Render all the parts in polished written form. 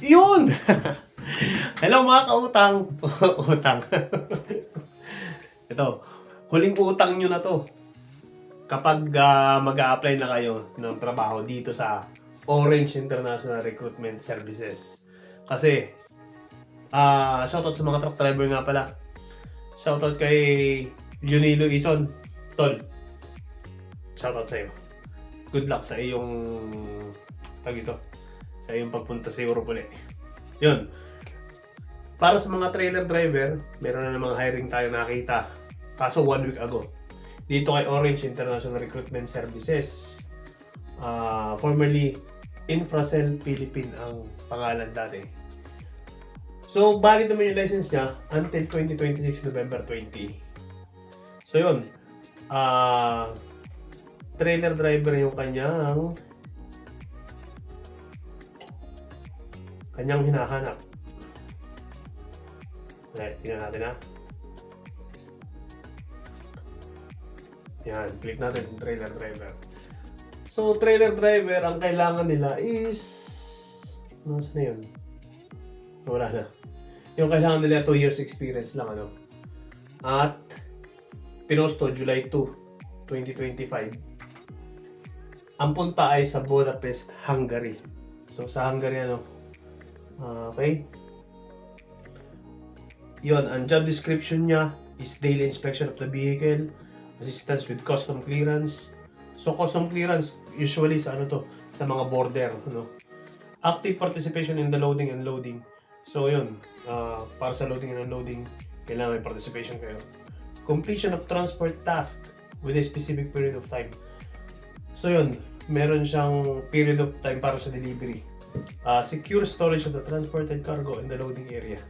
Yun! Hello mga kautang! Utang. Ito, huling utang nyo na to. Kapag mag-a-apply na kayo ng trabaho dito sa Orange International Recruitment Services. Kasi, shoutout sa mga truck driver nga pala. Shoutout kay Junilo Ison. Tol, shoutout sa'yo. Good luck sa iyong sa iyong pagpunta sa Europe ulit. Yun. Para sa mga trailer driver, meron na namang hiring tayo nakita. Kaso 1 week ago. Dito kay Orange International Recruitment Services. Formerly Infracel Philippine ang pangalan dati. So, valid naman yung license niya until 2026 November 20. So, yun. Trailer driver yung kanyang hinahanap. Tingnan natin ha. Yan, click natin trailer driver. So, trailer driver, ang kailangan nila is... Nasaan na yun? Wala na. Yung kailangan nila 2 years experience lang, ano. At, pinosto July 2, 2025. Ang punta ay sa Budapest, Hungary. So, sa Hungary, ano. Okay. Yun, ang job description niya is daily inspection of the vehicle, assistance with custom clearance. So, custom clearance, usually sa sa mga border, no? Active participation in the loading and unloading. So, yun, para sa loading and unloading, kailangan may participation kayo. Completion of transport task with a specific period of time. So, yun, meron siyang period of time para sa delivery. Secure storage of the transported cargo in the loading area.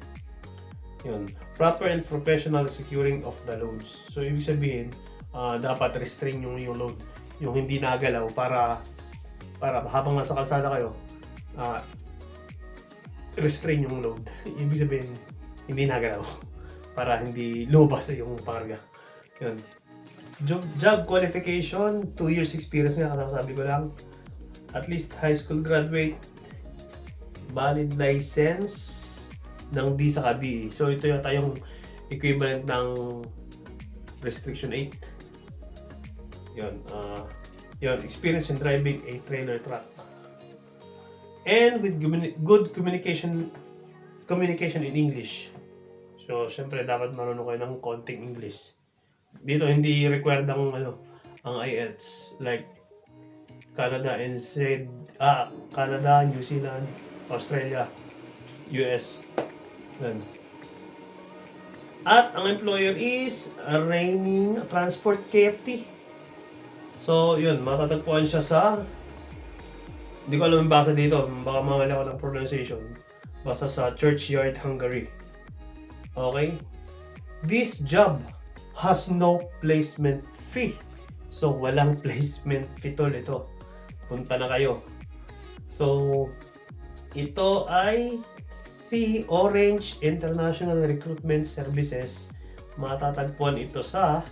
Yun. Proper and professional securing of the loads. So, ibig sabihin, dapat restrain yung load. Yung hindi nagalaw para habang nasa kalsada kayo, restrain yung load. Ibig sabihin, hindi nagalaw. Para hindi lumabas yung pangarga. Yun. Job qualification, 2 years experience nga, kasasabi ko lang. At least high school graduate, valid license ng D sa BE. So ito yata yung equivalent ng restriction 8. Yun, yun, experience in driving a trailer truck. And with good communication in English. So syempre dapat marunong kayo ng konting English. Dito hindi required ang IELTS like Canada, New Zealand, Australia, US. Yan. At ang employer is Raining Transport KFT. So, yun, matatagpuan siya sa, hindi ko alam yung basa dito, baka mamali ako ng pronunciation. Basta sa Churchyard, Hungary. Okay? This job has no placement fee. So, walang placement fee tol ito. Punta na kayo. So, ito ay si Orange International Recruitment Services. Matatagpuan ito sa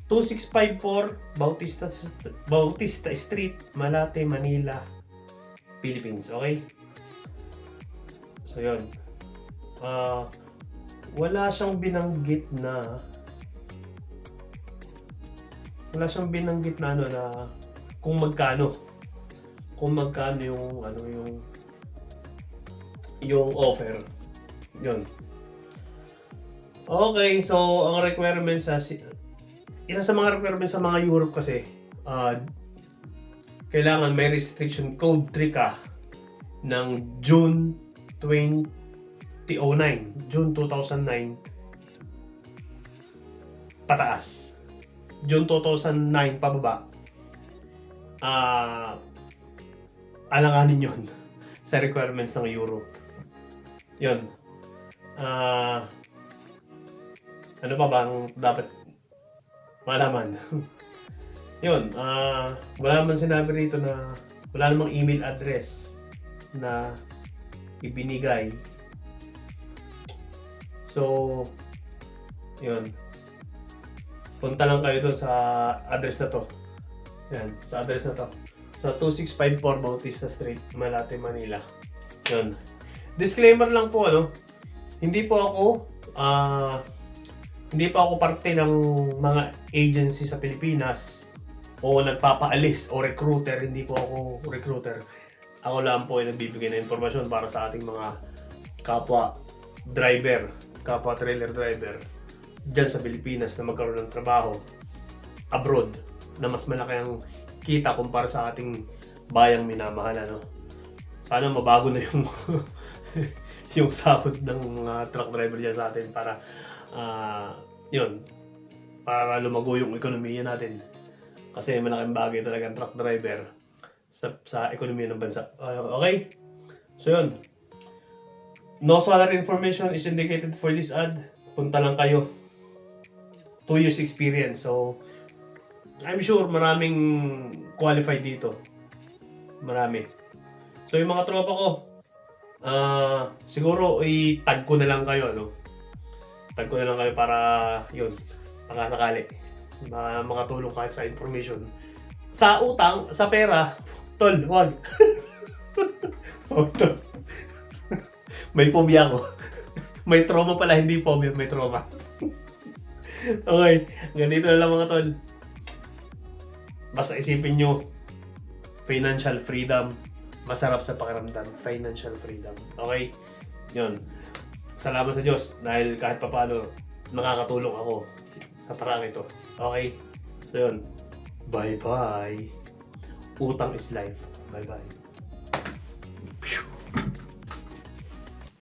2654 Bautista Street, Malate, Manila, Philippines. Okay? So, yun. Wala siyang binanggit na na kung magkano yung offer. Yun. Okay, so ang requirements isa sa mga requirements sa mga Europe kasi kailangan may restriction code 3 ka ng June 2009 pataas. June 2009 pababa. Alanganin yun sa requirements ng Europe. Yun. Ano pa bang dapat malaman? Yun. Wala naman sinabi rito na wala namang email address na ibinigay. So, yun. Punta lang kayo doon sa address na to. Yan, sa address na to. So, sa 2654 Bautista Street, Malate, Manila. Yun. Disclaimer lang po, hindi po ako parte ng mga agency sa Pilipinas o nagpapaalis o recruiter. Hindi po ako recruiter. Ako lang po ay nagbibigay ng impormasyon para sa ating mga kapwa driver, kapwa trailer driver dyan sa Pilipinas na magkaroon ng trabaho abroad na mas malaki ang kita kumpara sa ating bayang minamahal. Sana mabago na yung yung sahod ng mga truck driver dyan sa atin para yun, para lumago yung ekonomiya natin. Kasi malaking bagay talaga ang truck driver sa ekonomiya ng bansa. Okay? So yun. No salary information is indicated for this ad. Punta lang kayo. 2 years experience. So, I'm sure maraming qualified dito. Marami. So, yung mga tropa ko, siguro i-tag ko na lang kayo, Tag ko na lang kayo para, yun, sakali. Makatulong kahit sa information. Sa utang, sa pera, tol, wag. Wag to. May phobia ako. May trauma pala, hindi phobia, may trauma. Okay, ganito na lang mga tol. Basta isipin nyo, financial freedom, masarap sa pakiramdam, financial freedom. Okay? Yun. Salamat sa Diyos dahil kahit papaano nakakatulong ako sa parang ito. Okay? So yun. Bye-bye. Utang is life. Bye-bye.